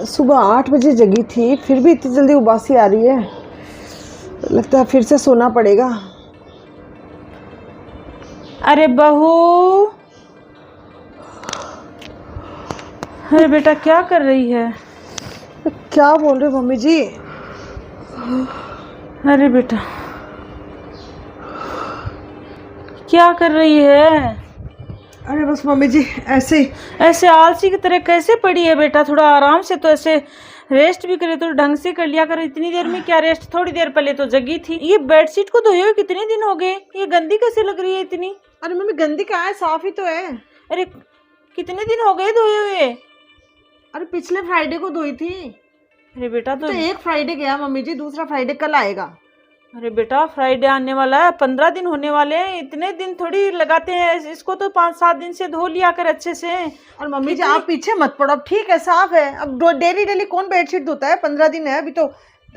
सुबह 8 बजे जगी थी, फिर भी इतनी जल्दी उबासी आ रही है। लगता है फिर से सोना पड़ेगा। अरे बहू, अरे बेटा क्या कर रही है? क्या बोल रहे हो मम्मी जी? अरे बेटा क्या कर रही है? अरे बस मम्मी जी ऐसे आलसी की तरह कैसे पड़ी है बेटा? थोड़ा आराम से तो ऐसे रेस्ट भी करे तो ढंग से कर लिया कर। इतनी देर में क्या रेस्ट? थोड़ी देर पहले तो जगी थी। ये बेडशीट को धोए हुए कितने दिन हो गए? ये गंदी कैसे लग रही है इतनी? अरे मम्मी गंदी कहाँ है, साफ ही तो है। अरे कितने दिन हो गए धोए हुए? अरे पिछले फ्राइडे को धोई थी। अरे बेटा तो एक फ्राइडे गया मम्मी जी, दूसरा फ्राइडे कल आएगा। अरे बेटा फ्राइडे आने वाला है, 15 दिन होने वाले हैं। इतने दिन थोड़ी लगाते हैं इसको, तो 5-7 दिन से धो लिया कर अच्छे से। और मम्मी जी आप पीछे मत पड़ो, अब ठीक है, साफ है। अब डेली डेली कौन बेडशीट धोता है? 15 दिन है अभी, तो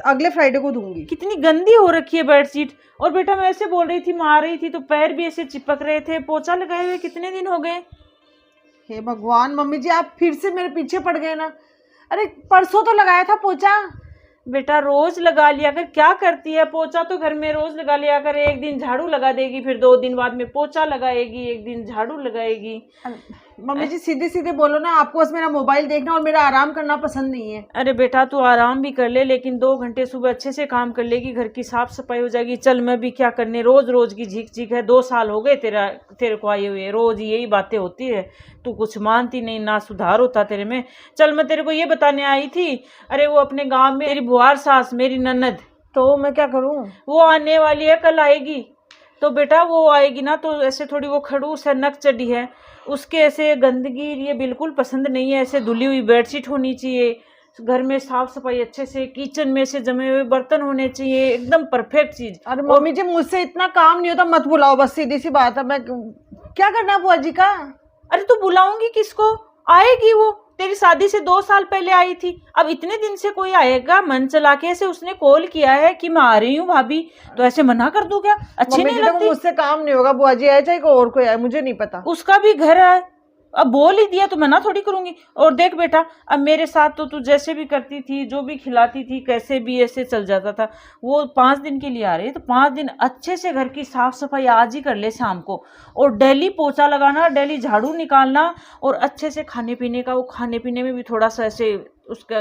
अगले फ्राइडे को धोऊंगी। कितनी गंदी हो रखी है बेडशीट। और बेटा मैं ऐसे बोल रही थी, मार रही थी तो पैर भी ऐसे चिपक रहे थे। पोछा लगाए हुए कितने दिन हो गए? हे भगवान मम्मी जी, आप फिर से मेरे पीछे पड़ गए ना। अरे परसों तो लगाया था पोछा। बेटा रोज लगा लिया कर, क्या करती है? पोछा तो घर में रोज लगा लिया कर। एक दिन झाड़ू लगा देगी, फिर 2 दिन बाद में पोछा लगाएगी, एक दिन झाड़ू लगाएगी। मम्मी जी सीधे सीधे बोलो ना, आपको बस मेरा मोबाइल देखना और मेरा आराम करना पसंद नहीं है। अरे बेटा तू आराम भी कर ले, लेकिन 2 घंटे सुबह अच्छे से काम कर लेगी, घर की साफ सफाई हो जाएगी। चल मैं भी क्या करने, रोज रोज की झीक झीक है। 2 साल हो गए तेरे को आए हुए, रोज यही बातें होती है। तू कुछ मानती नहीं, ना सुधार होता तेरे में। चल मैं तेरे को ये बताने आई थी। अरे वो अपने गाँव में तेरी बुआर सास, मेरी ननद, तो मैं क्या करूं? वो आने वाली है, कल आएगी। तो बेटा वो आएगी ना, तो ऐसे थोड़ी वो खड़ूस है, नक चढ़ी है, उसके ऐसे गंदगी ये बिल्कुल पसंद नहीं है। ऐसे धुली हुई बेडशीट होनी चाहिए, घर में साफ सफाई अच्छे से, किचन में से जमे हुए बर्तन होने चाहिए, एकदम परफेक्ट चीज। अरे मम्मी जी मुझसे इतना काम नहीं होता, मत बुलाओ, बस सीधी सी बात है। मैं क्या करना है बुआ जी का? अरे तू बुलाऊंगी किसको? आएगी वो, तेरी शादी से 2 साल पहले आई थी। अब इतने दिन से कोई आएगा मन चला के? ऐसे उसने कॉल किया है कि मैं आ रही हूँ भाभी, तो ऐसे मना कर दूं क्या? अच्छी नहीं लगती। मुझसे काम नहीं होगा, बुआ जी आए चाहे कोई और कोई आए, मुझे नहीं पता। उसका भी घर है, अब बोल ही दिया तो मना थोड़ी करूंगी। और देख बेटा, अब मेरे साथ तो तू जैसे भी करती थी, जो भी खिलाती थी, कैसे भी ऐसे चल जाता था। वो 5 दिन के लिए आ रही है, तो 5 दिन अच्छे से घर की साफ सफाई आज ही कर ले शाम को। और डेली पोछा लगाना, डेली झाड़ू निकालना, और अच्छे से खाने पीने का, वो खाने पीने में भी थोड़ा सा ऐसे उसका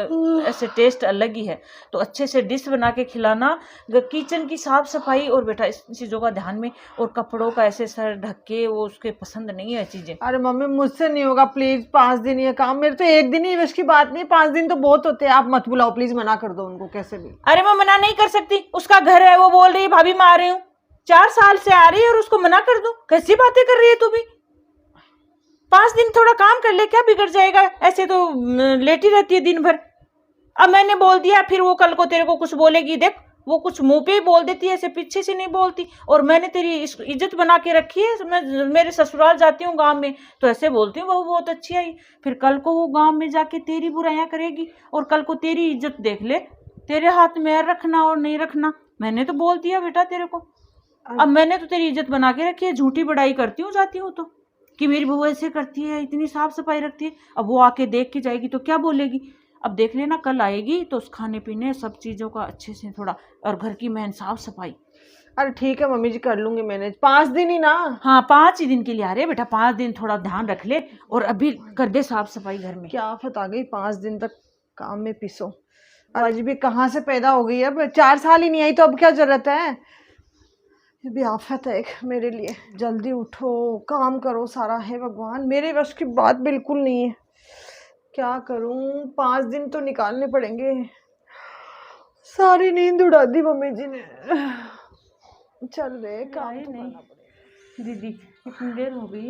ऐसे टेस्ट अलग ही है, तो अच्छे से डिश बना के खिलाना। किचन की साफ सफाई, और बेटा इस चीज़ों का ध्यान में, और कपड़ों का ऐसे सर ढक के, वो उसके पसंद नहीं है चीज़ें। अरे मम्मी मुझसे नहीं होगा, प्लीज 5 दिन ये काम, मेरे तो एक दिन ही बस की बात नहीं, 5 दिन तो बहुत होते हैं। आप मत बुलाओ प्लीज, मना कर दो उनको कैसे भी। अरे मैं मना नहीं कर सकती, उसका घर है। वो बोल रही है भाभी मैं आ रही हूँ, 4 साल से आ रही है, और उसको मना कर दूं? कैसी बातें कर रही है तू भी? 5 दिन थोड़ा काम कर ले, क्या बिगड़ जाएगा? ऐसे तो लेटी रहती है दिन भर। अब मैंने बोल दिया, फिर वो कल को तेरे को कुछ बोलेगी। देख वो कुछ मुंह पे ही बोल देती है, ऐसे पीछे से नहीं बोलती। और मैंने तेरी इज्जत बना के रखी है। मैं मेरे ससुराल जाती हूँ गांव में, तो ऐसे बोलती हूँ बहू बहुत अच्छी आई। फिर कल को वो गांव में जाके तेरी बुराइयां करेगी, और कल को तेरी इज्जत देख ले, तेरे हाथ में रखना और नहीं रखना। मैंने तो बोल दिया बेटा तेरे को। अब मैंने तो तेरी इज्जत बना के रखी है। झूठी बड़ाई करती हूँ जाती हूँ तो, कि मेरी बहू ऐसे करती है, इतनी साफ सफाई रखती है। अब वो आके देख के जाएगी तो क्या बोलेगी? अब देख लेना, कल आएगी तो उस खाने पीने सब चीज़ों का अच्छे से थोड़ा, और घर की मेन साफ सफाई। अरे ठीक है मम्मी जी, कर लूंगी मैनेज। 5 दिन ही ना? हाँ 5 ही दिन के लिए आ रहे बेटा, 5 दिन थोड़ा ध्यान रख ले, और अभी कर दे साफ सफाई घर में। क्या आफत आ गई, 5 दिन तक काम में पिसो। आज भी कहाँ से पैदा हो गई है? अब 4 साल ही नहीं आई तो अब क्या जरूरत है? ये भी आफत है एक मेरे लिए। जल्दी उठो, काम करो सारा। है भगवान, मेरे बस की बात बिल्कुल नहीं है। क्या करूं? 5 दिन तो निकालने पड़ेंगे। सारी नींद उड़ा दी मम्मी जी ने। चल रहे काम तो करना पड़ेगा। दीदी इतनी देर हो गई,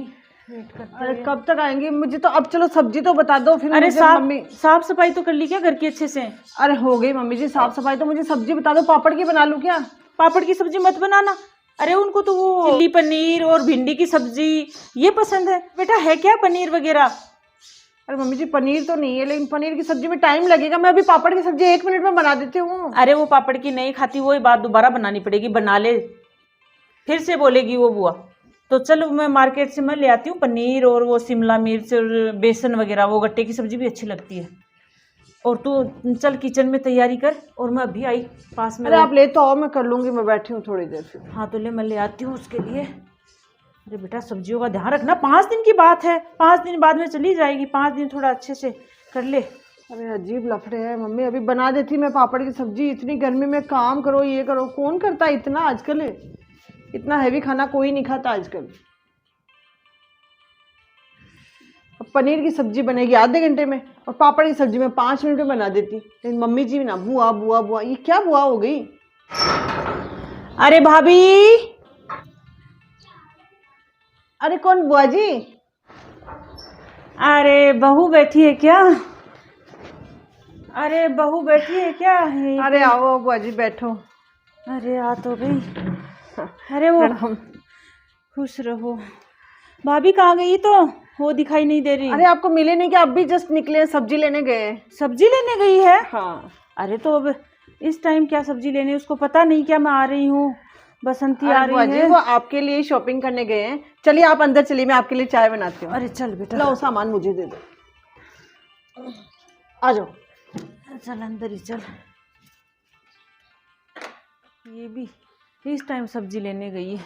वेट करते। अरे कब तक आएंगे? मुझे तो अब चलो सब्जी तो बता दो फिर। अरे मम्मी साफ सफाई तो कर ली क्या घर की अच्छे से? अरे हो गई मम्मी जी साफ सफाई, तो मुझे सब्जी बता दो। पापड़ की बना लूं क्या? पापड़ की सब्जी मत बनाना। अरे उनको तो वो चिल्ली पनीर और भिंडी की सब्जी ये पसंद है। बेटा है क्या पनीर वगैरह? अरे मम्मी जी पनीर तो नहीं है, लेकिन पनीर की सब्जी में टाइम लगेगा। मैं अभी पापड़ की सब्जी 1 मिनट में बना देती हूँ। अरे वो पापड़ की नहीं खाती, वही बात दोबारा बनानी पड़ेगी। बना ले, फिर से बोलेगी वो बुआ। तो चलो मैं मार्केट से मैं ले आती हूँ पनीर और वो शिमला मिर्च और बेसन वगैरह, वो गट्टे की सब्जी भी अच्छी लगती है। और तू चल किचन में तैयारी कर, और मैं अभी आई पास में। अरे आप ले तो आओ, मैं कर लूँगी, मैं बैठी हूँ थोड़ी देर फिर। हाँ तो ले, मैं ले आती हूँ उसके लिए। अरे बेटा सब्जियों का ध्यान रखना, 5 दिन की बात है, 5 दिन बाद में चली जाएगी, 5 दिन थोड़ा अच्छे से कर ले। अरे अजीब लफड़े हैं मम्मी, अभी बना देती मैं पापड़ की सब्जी, इतनी गर्मी में काम करो ये करो, कौन करता है इतना आजकल? इतना हैवी खाना कोई नहीं खाता आजकल। अब पनीर की सब्जी बनेगी आधे घंटे में, और पापड़ की सब्जी में 5 मिनट में बना देती। लेकिन मम्मी जी ना बुआ बुआ बुआ, ये क्या बुआ हो गई? अरे भाभी। अरे कौन बुआ जी? अरे बहू बैठी है क्या? अरे बहू बैठी है क्या? अरे आओ बुआ जी बैठो। अरे आ तो गई। अरे वो खुश रहो। भाभी कहाँ गई? तो वो दिखाई नहीं दे रही। अरे आपको मिले नहीं क्या? अब भी जस्ट निकले, सब्जी लेने गए। सब्जी लेने गई है? हाँ। अरे तो अब इस टाइम क्या सब्जी लेने, उसको पता नहीं क्या मैं आ रही हूँ, बसंती आ रही है। वो आपके लिए शॉपिंग करने गए हैं। चलिए आप अंदर चलिए, मैं आपके लिए चाय बनाती हूँ। अरे चल बेटा, लो सामान मुझे दे दो, आ जाओ। चल अंदर ही चल। ये भी इस टाइम सब्जी लेने गई है।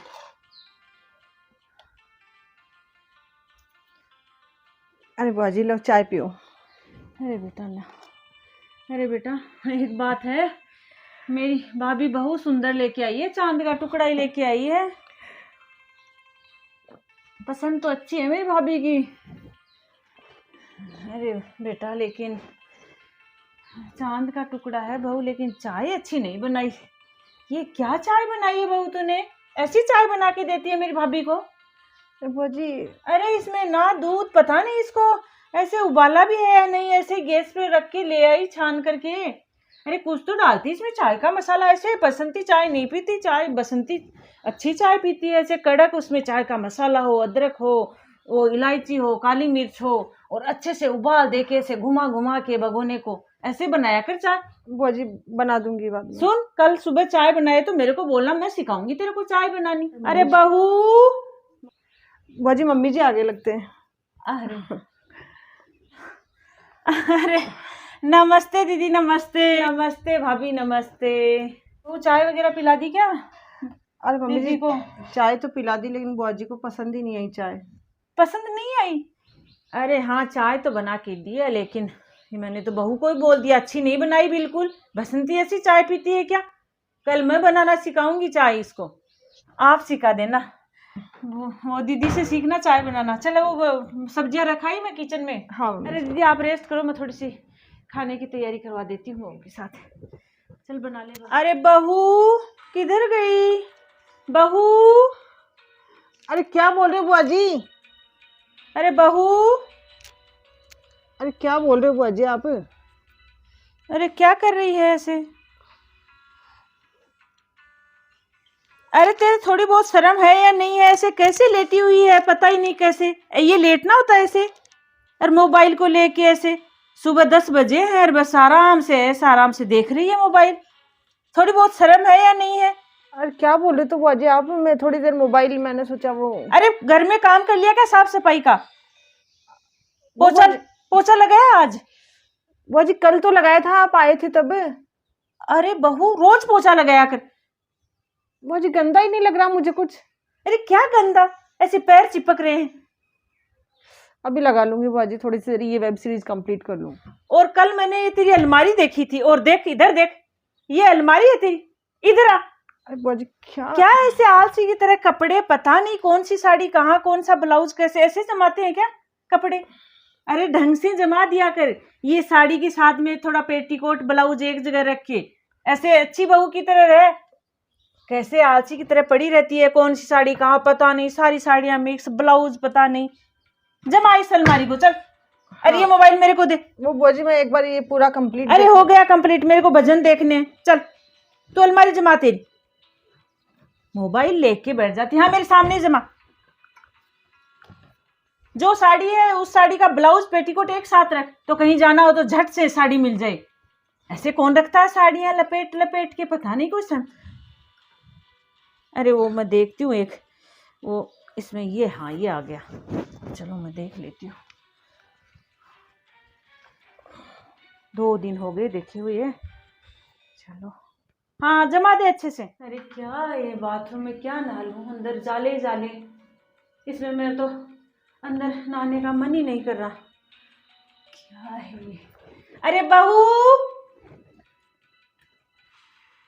अरे बुआ जी लो चाय पियो। अरे बेटा ला। अरे बेटा एक बात है, मेरी भाभी बहुत सुंदर लेके आई है, चांद का टुकड़ा ही लेके आई है। पसंद तो अच्छी है मेरी भाभी की। अरे बेटा लेकिन चांद का टुकड़ा है बहू, लेकिन चाय अच्छी नहीं बनाई। ये क्या चाय बनाई है बहू तूने? ऐसी चाय बना के देती है मेरी भाभी को? बुआ जी अरे इसमें ना दूध, पता नहीं इसको ऐसे उबाला भी है या नहीं, ऐसे गैस पे रख के ले आई छान करके। अरे कुछ तो डालती इसमें चाय का मसाला। ऐसे बसंती चाय नहीं पीती, चाय बसंती अच्छी चाय पीती है, ऐसे कड़क, उसमें चाय का मसाला हो, अदरक हो, वो इलायची हो, काली मिर्च हो, और अच्छे से उबाल दे के ऐसे घुमा घुमा के भगोने को ऐसे बनाया कर चाय। बुआ जी बना दूंगी बाद में। सुन, कल सुबह चाय बनाए तो मेरे को बोलना, मैं सिखाऊंगी तेरे को चाय बनानी। अरे बहू। बुआ जी मम्मी जी आगे लगते हैं। अरे अरे नमस्ते दीदी, नमस्ते। नमस्ते भाभी, नमस्ते। वो चाय वगैरह पिला दी क्या? अरे मम्मी जी को चाय तो पिला दी, लेकिन बुआ जी को पसंद ही नहीं आई चाय। पसंद नहीं आई? अरे हाँ चाय तो बना के दी है, लेकिन मैंने तो बहू को ही बोल दिया अच्छी नहीं बनाई बिल्कुल। बसंती ऐसी चाय पीती है क्या? कल मैं बनाना सिखाऊंगी चाय इसको, आप सिखा देना। वो दीदी से सीखना चाय बनाना। चलो वो सब्जियां रखाई मैं किचन में। हाँ। अरे दीदी आप रेस्ट करो, मैं थोड़ी सी खाने की तैयारी करवा देती हूँ उनके साथ। चल बना ले। अरे बहू किधर गई बहू? अरे क्या बोल रहे हो बुआ जी? अरे बहू। अरे क्या बोल रहे हो बुआ जी आप? अरे क्या कर रही है ऐसे? अरे तेरे थोड़ी बहुत शर्म है या नहीं है? ऐसे कैसे लेटी हुई है, पता ही नहीं कैसे ये लेटना होता है ऐसे, और मोबाइल को लेके ऐसे। सुबह 10 बजे है और बस आराम से ऐसा आराम से देख रही है मोबाइल। थोड़ी बहुत शर्म है या नहीं है? अरे क्या बोल रहे हो बुआ जी आप? मैं थोड़ी देर मोबाइल, मैंने सोचा वो। अरे घर में काम कर लिया क्या, साफ सफाई का? पोछा लगाया आज? बुआ जी कल तो लगाया था, आप आए थे तब। अरे बहू रोज पोछा लगाया कर। बुआ जी गंदा ही नहीं लग रहा मुझे कुछ। अरे क्या गंदा, ऐसे पैर चिपक रहे हैं। अभी लगा लूंगी बुआ जी, थोड़ी सी देर ये वेब सीरीज कंप्लीट कर लूं। और कल मैंने ये तेरी अलमारी देखी थी, और देख इधर देख, ये अलमारी है तेरी, इधर आ। अरे बुआ जी क्या ऐसे आलसी की तरह कपड़े, पता नहीं कौन सी साड़ी कहाँ, कौन सा ब्लाउज कैसे ऐसे जमाते हैं क्या कपड़े? अरे ढंग से जमा दिया कर। ये साड़ी के साथ में थोड़ा पेटीकोट ब्लाउज एक जगह रख के ऐसे अच्छी बहू की तरह रहे। कैसे आलसी की तरह पड़ी रहती है, कौन सी साड़ी कहाँ पता नहीं, सारी साड़ियां मिक्स, ब्लाउज पता नहीं। जमा इस अलमारी को चल। अरे ये मोबाइल मेरे को दे। वो बुआ जी मैं एक बार ये पूरा कंप्लीट। अरे हो गया कंप्लीट, मेरे को भजन देखने। चल तू अलमारी जमा तेरी। मोबाइल लेके बैठ जाती। हाँ मेरे सामने जमा। जो साड़ी है उस साड़ी का ब्लाउज पेटीकोट एक साथ रख, तो कहीं जाना हो तो झट से साड़ी मिल जाए। ऐसे कौन रखता है साड़ियां लपेट लपेट के, पता नहीं कुछ। अरे वो मैं देखती हूँ एक वो इसमें ये, हाँ ये आ गया, चलो मैं देख लेती हूँ। 2 दिन हो गए देखे हुए। चलो हाँ जमा दे अच्छे से। अरे क्या ये बाथरूम में क्या नहालूं, अंदर जाले ही जाले, इसमें मेरा तो अंदर नहाने का मन ही नहीं कर रहा। क्या है ये? अरे बहू,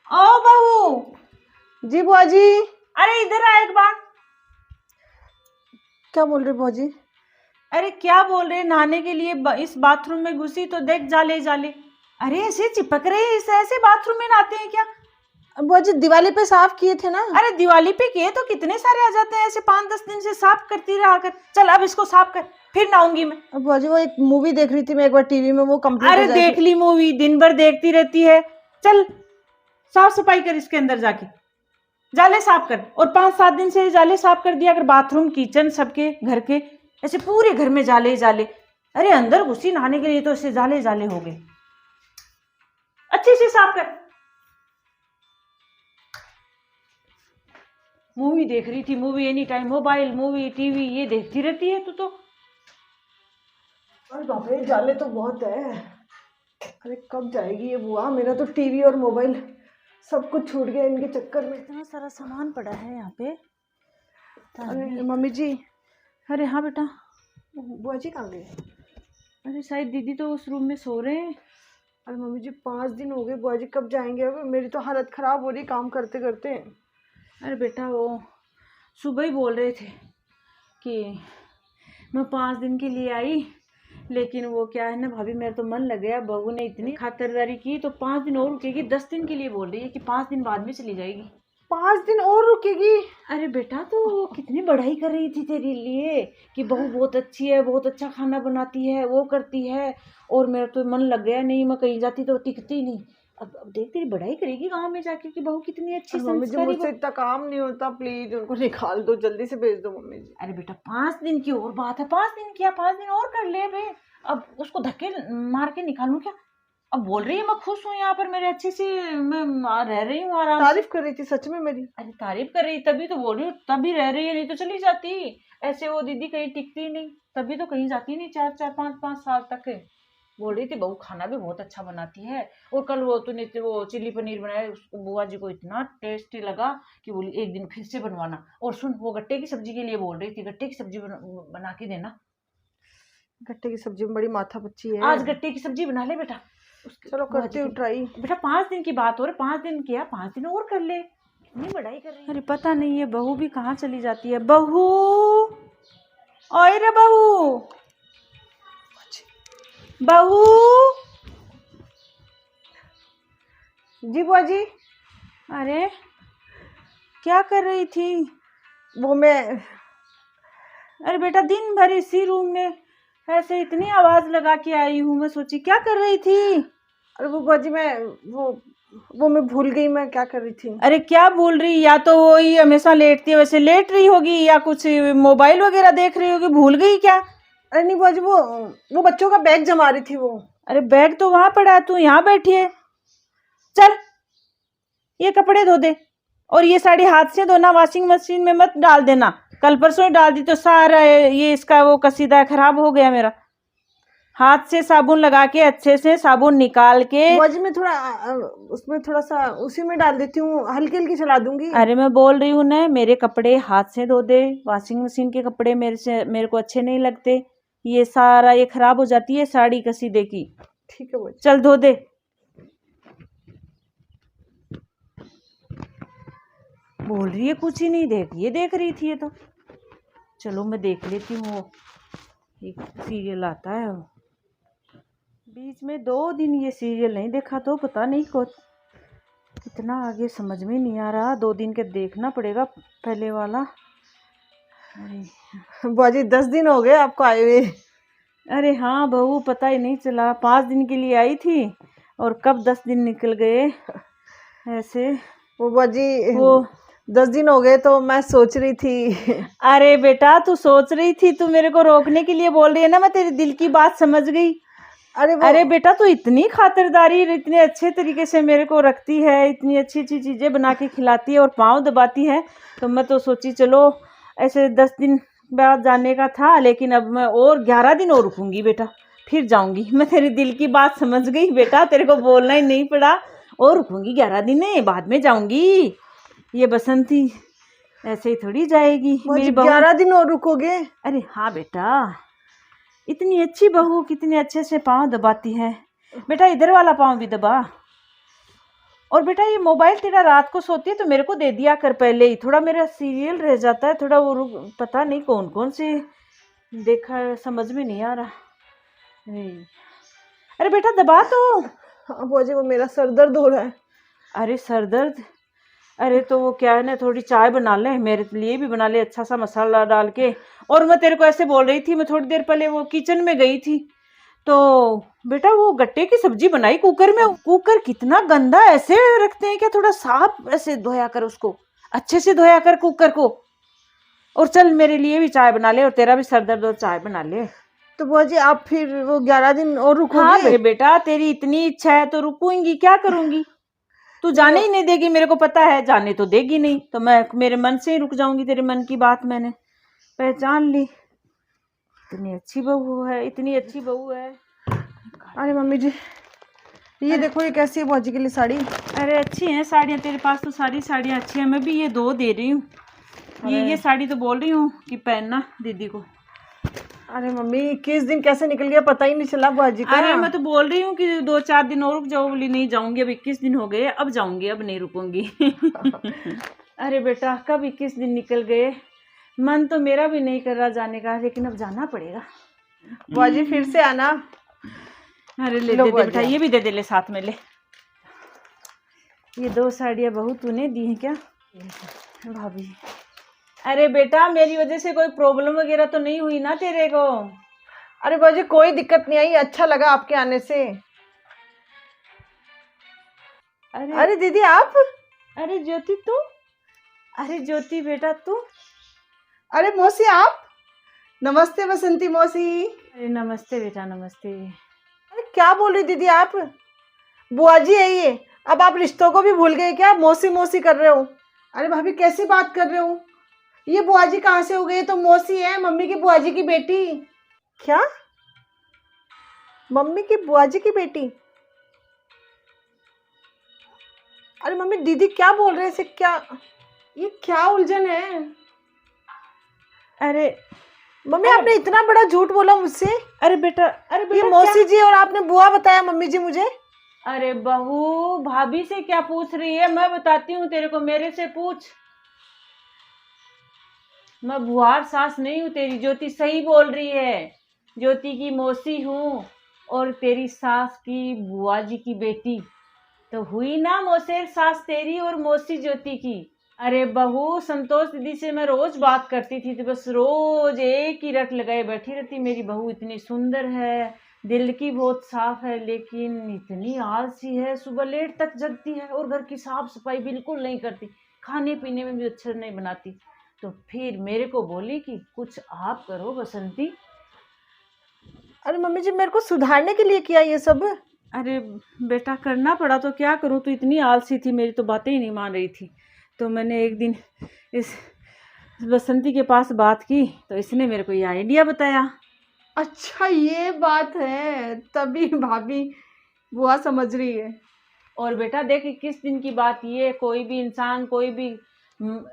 ओ बहू। जी बुआ जी। अरे इधर आ एक बार। क्या बोल रहे बुआ जी? अरे क्या बोल रहे, नहाने के लिए इस बाथरूम में घुसी तो देख जाले ही जाले। अरे ऐसे चिपक रहे हैं, इस ऐसे बाथरूम में नहाते हैं क्या? बुआ जी दिवाली पे साफ किए थे ना। अरे दिवाली पे किए तो कितने सारे आ जाते हैं, ऐसे 5-10 दिन से साफ करती रहा कर। चल अब इसको साफ कर, फिर नहाऊंगी मैं। बुआ जी वो एक मूवी देख रही थी मैं एक बार टीवी में, वो कंप्लीट अरे देख ली मूवी, दिन भर देखती रहती है। चल साफ सफाई कर इसके अंदर जाके, जाले साफ कर। और 5-7 दिन से जाले साफ कर दिया अगर, बाथरूम किचन सबके घर के, ऐसे पूरे घर में जाले ही जाले। अरे अंदर घुसी नहाने के लिए तो ऐसे जाले जाले हो गए। अच्छे से साफ कर। मूवी देख रही थी, movie any time, mobile movie TV ये देखती रहती है तू तो। अरे बाप रे जाले तो बहुत है। अरे कब जाएगी ये बुआ, मेरा तो टीवी और मोबाइल सब कुछ छूट गया इनके चक्कर में। इतना सारा सामान पड़ा है यहाँ पे। अरे मम्मी जी। अरे हाँ बेटा। बुआ जी कहाँ गए? अरे शायद दीदी तो उस रूम में सो रहे हैं। अरे मम्मी जी 5 दिन हो गए, बुआ जी कब जाएंगे? अब मेरी तो हालत ख़राब हो रही काम करते करते। अरे बेटा वो सुबह ही बोल रहे थे कि मैं 5 दिन के लिए आई, लेकिन वो क्या है ना भाभी, मेरा तो मन लग गया, बहू ने इतनी खातिरदारी की तो 5 दिन और रुकेगी। 10 दिन के लिए बोल रही है कि 5 दिन बाद में चली जाएगी। 5 दिन और रुकेगी? अरे बेटा तो वो कितनी बढ़ाई कर रही थी तेरे लिए कि बहू बहुत अच्छी है, बहुत अच्छा खाना बनाती है, वो करती है। और मेरा तो मन लग गया, नहीं मैं कहीं जाती तो टिकती नहीं। अब देख तेरी बढ़ाई करेगी गाँव में जाके कि बहू कितनी अच्छी मम्मी जी संस्कारी। मुझसे इतना काम नहीं होता, प्लीज उनको निकाल दो, जल्दी से भेज दो मम्मी जी। अरे बेटा 5 दिन की और बात है, 5 दिन किया, 5 दिन और कर ले बे। अब उसको धक्के मार के निकालूं क्या? अब बोल रही है मैं खुश हूँ यहाँ पर, मेरे अच्छे से मैं रह रही हूँ आराम से। तारीफ कर रही थी सच में मेरी। अरे तारीफ कर रही तभी तो बोल रही हूँ, तभी रह रही है, नहीं तो चली जाती। ऐसे वो दीदी कहीं टिकती नहीं, तभी तो कहीं जाती नहीं 4-4 5-5 साल तक। बोल रही थी बहू खाना भी बहुत अच्छा बनाती है। और कल वो तूने वो चिल्ली पनीर बनाया, उसको बुआ जी को इतना टेस्टी लगा कि बोली एक दिन फिर से बनवाना। और सुन वो गट्टे की सब्जी के लिए बोल रही थी, गट्टे की सब्जी बना के देना। गट्टे की सब्जी में बड़ी माथा पच्ची है। आज गट्टे की सब्जी बना ले बेटा। चलो करती हूँ ट्राई। बेटा 5 दिन की बात हो रही, 5 दिन किया, 5 दिन और कर ले। कितनी बढ़ाई कर रही है। अरे पता नहीं ये बहू भी कहाँ चली जाती है। बहू, ओए रे बहू, बहू। जी बुआ जी। अरे क्या कर रही थी? वो मैं, अरे बेटा दिन भर इसी रूम में ऐसे इतनी आवाज लगा के आई हूँ, मैं सोची क्या कर रही थी? अरे वो बुआ जी मैं वो मैं भूल गई मैं क्या कर रही थी। अरे क्या भूल रही? या तो वो ही हमेशा लेटती है, वैसे लेट रही होगी, या कुछ मोबाइल वगैरह देख रही होगी, भूल गई क्या? अरे नहीं बुआ जी वो बच्चों का बैग जमा रही थी वो। अरे बैग तो वहां पड़ा है, तू यहाँ बैठी है। चल ये कपड़े धो दे, और ये साड़ी हाथ से धोना, वॉशिंग मशीन में मत डाल देना। कल परसों ही डाल दी तो सारा ये इसका वो कसीदा खराब हो गया मेरा। हाथ से साबुन लगा के अच्छे से साबुन निकाल के। बुआ जी मैं थोड़ा उसमें थोड़ा सा उसी में डाल देती हूँ, हल्की हल्की चला दूंगी। अरे मैं बोल रही हूँ ना, मेरे कपड़े हाथ से धो दे, वॉशिंग मशीन के कपड़े मेरे को अच्छे नहीं लगते। ये सारा ये खराब हो जाती है साड़ी कसीदे की। ठीक है बुआ जी। चल धो दे। बोल रही है कुछ ही नहीं, देख रही थी ये तो। चलो मैं देख लेती हूँ, वो एक सीरियल आता है वो। बीच में 2 दिन ये सीरियल नहीं देखा तो पता नहीं को कितना आगे समझ में नहीं आ रहा। 2 दिन के देखना पड़ेगा पहले वाला। बुआ जी 10 दिन हो गए आपको आए हुए। अरे हाँ बहू, पता ही नहीं चला, 5 दिन के लिए आई थी और कब 10 दिन निकल गए ऐसे। वो बुआ जी वो 10 दिन हो गए तो मैं सोच रही थी। अरे बेटा तू सोच रही थी, तू मेरे को रोकने के लिए बोल रही है ना, मैं तेरे दिल की बात समझ गई। अरे बेटा तू इतनी खातिरदारी, इतने अच्छे तरीके से मेरे को रखती है, इतनी अच्छी अच्छी चीज़ें बना के खिलाती है और पाँव दबाती है, तो मैं तो सोची चलो ऐसे 10 दिन बाद जाने का था, लेकिन अब मैं और 11 दिन और रुकूंगी बेटा, फिर जाऊंगी। मैं तेरी दिल की बात समझ गई बेटा, तेरे को बोलना ही नहीं पड़ा। और रुकूंगी 11 दिन है, बाद में जाऊंगी। ये बसंती ऐसे ही थोड़ी जाएगी मेरी बहू। 11 दिन और रुकोगे? अरे हाँ बेटा, इतनी अच्छी बहू कितने अच्छे से पाँव दबाती है बेटा, इधर वाला पाँव भी दबा। और बेटा ये मोबाइल तेरा रात को सोती है तो मेरे को दे दिया कर पहले ही, थोड़ा मेरा सीरियल रह जाता है, थोड़ा वो पता नहीं कौन कौन से देखा, समझ में नहीं आ रहा। अरे बेटा दबा तो। हाँ बुआ जी, वो मेरा सर दर्द हो रहा है। अरे सर दर्द, अरे तो वो क्या है ना, थोड़ी चाय बना ले, मेरे लिए भी बना ले अच्छा सा मसाला डाल के। और मैं तेरे को ऐसे बोल रही थी, मैं थोड़ी देर पहले वो किचन में गई थी तो बेटा वो गट्टे की सब्जी बनाई कुकर में। कुकर कितना गंदा ऐसे रखते हैं क्या, थोड़ा साफ ऐसे धोया कर उसको, अच्छे से धोया कर कुकर को। और चल मेरे लिए भी चाय बना ले, और तेरा भी सर दर्द और चाय बना ले। तो बुआ जी आप फिर वो 11 दिन और रुकोगे? हाँ बेटा, तेरी इतनी इच्छा है तो रुकूंगी, क्या करूंगी। तू जाने ही नहीं देगी, मेरे को पता है, जाने तो देगी नहीं, तो मैं मेरे मन से ही रुक जाऊंगी। तेरे मन की बात मैंने पहचान ली। इतनी अच्छी बहू है, इतनी अच्छी बहू है। अरे मम्मी जी, ये देखो ये कैसी है बुआ जी के लिए साड़ी? अरे अच्छी हैं साड़ियाँ, तेरे पास तो सारी साड़ियाँ अच्छी हैं। मैं भी ये 2 दे रही हूँ। ये साड़ी तो बोल रही हूँ कि पहनना दीदी को। अरे मम्मी 21 दिन कैसे निकल गया पता ही नहीं चला बुआ जी का। अरे मैं तो बोल रही हूँ कि 2-4 दिन और रुक जाओ, बोली नहीं जाऊंगी, अब 21 दिन हो गए, अब जाऊंगी, अब नहीं रुकूंगी। अरे बेटा कब 21 दिन निकल गए, मन तो मेरा भी नहीं कर रहा जाने का, लेकिन अब जाना पड़ेगा। बुआ जी फिर से आना। अरे ले दे बेटा, ये भी दे दे ले साथ में ले। ये 2 साड़ियाँ बहू तूने दी हैं क्या? भाभी, अरे बेटा मेरी वजह से कोई प्रॉब्लम वगैरह तो नहीं हुई ना तेरे को? अरे बुआ जी कोई दिक्कत नहीं आई, अच्छा लगा आपके आने से। अरे दीदी आप? अरे ज्योति तू? अरे ज्योति बेटा तू? अरे मौसी आप? नमस्ते बसंती मौसी। अरे नमस्ते बेटा, नमस्ते। अरे क्या बोल रही दीदी आप? बुआ जी है ये, अब आप रिश्तों को भी भूल गए क्या? मौसी मौसी कर रहे हो। अरे भाभी कैसी बात कर रहे हो, ये बुआ जी कहाँ से हो गई? तो मौसी है मम्मी की बुआ जी की बेटी। क्या? मम्मी की बुआ जी की बेटी? अरे मम्मी दीदी क्या बोल रहे हैं, क्या ये क्या उलझन है? अरे मम्मी आपने इतना बड़ा झूठ बोला मुझसे। अरे बेटा, अरे बेटा ये मौसी जी और आपने बुआ बताया मम्मी जी मुझे। अरे बहू भाभी से क्या पूछ रही है, मैं बताती हूँ तेरे को, मेरे से पूछ। मैं बुआर सास नहीं हूँ तेरी, ज्योति सही बोल रही है, ज्योति की मौसी हूँ और तेरी सास की बुआ जी की बेटी। तो हुई ना मौसेर सास तेरी और मौसी ज्योति की। अरे बहू संतोष दीदी से मैं रोज बात करती थी, तो बस रोज एक ही रट लगाए बैठी रहती। मेरी बहू इतनी सुंदर है, दिल की बहुत साफ है, लेकिन इतनी आलसी है, सुबह लेट तक जगती है और घर की साफ सफाई बिल्कुल नहीं करती, खाने पीने में भी अच्छा नहीं बनाती। तो फिर मेरे को बोली कि कुछ आप करो बसंती। अरे मम्मी जी मेरे को सुधारने के लिए किया ये सब? अरे बेटा करना पड़ा तो क्या करूं, तो इतनी आलसी थी, मेरी तो बातें ही नहीं मान रही थी। तो मैंने एक दिन इस बसंती के पास बात की तो इसने मेरे को ये आइडिया बताया। अच्छा ये बात है, तभी भाभी बुआ समझ रही है। और बेटा देख 21 दिन की बात ये, कोई भी इंसान कोई भी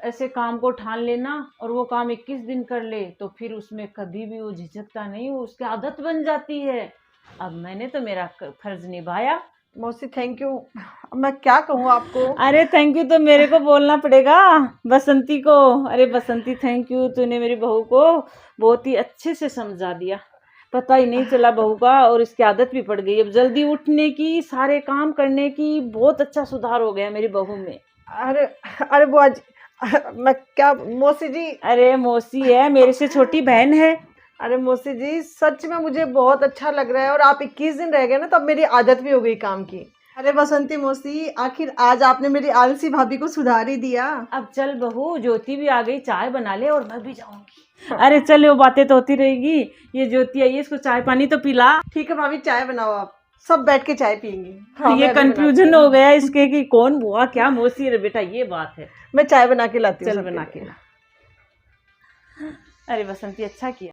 ऐसे काम को ठान लेना और वो काम 21 दिन कर ले तो फिर उसमें कभी भी वो झिझकता नहीं, वो उसकी आदत बन जाती है। अब मैंने तो मेरा फर्ज निभाया। मौसी थैंक यू, मैं क्या कहूँ आपको। अरे थैंक यू तो मेरे को बोलना पड़ेगा बसंती को। अरे बसंती थैंक यू, तूने मेरी बहू को बहुत ही अच्छे से समझा दिया, पता ही नहीं चला बहू का, और इसकी आदत भी पड़ गई अब जल्दी उठने की, सारे काम करने की, बहुत अच्छा सुधार हो गया मेरी बहू में। अरे अरे बुआ जी मैं क्या, मौसी जी। अरे मौसी है, मेरे से छोटी बहन है। अरे मौसी जी सच में मुझे बहुत अच्छा लग रहा है, और आप 21 दिन रह गए ना, तब मेरी आदत भी हो गई काम की। अरे बसंती मौसी आखिर आज आपने मेरी आलसी भाभी को सुधार ही दिया। अब चल बहू, ज्योति भी आ गई, चाय बना ले और मैं भी जाऊंगी। अरे चल वो बातें तो होती रहेगी, ये ज्योति आई है, इसको चाय पानी तो पिला। ठीक है भाभी चाय बनाओ, आप सब बैठ के चाय पियेंगे। हाँ, ये कंफ्यूजन हो गया इसके कि कौन बुआ क्या मौसी। रे बेटा ये बात है, मैं चाय बना के लाती हूँ। चल बना के ला। अरे बसंती, अच्छा किया।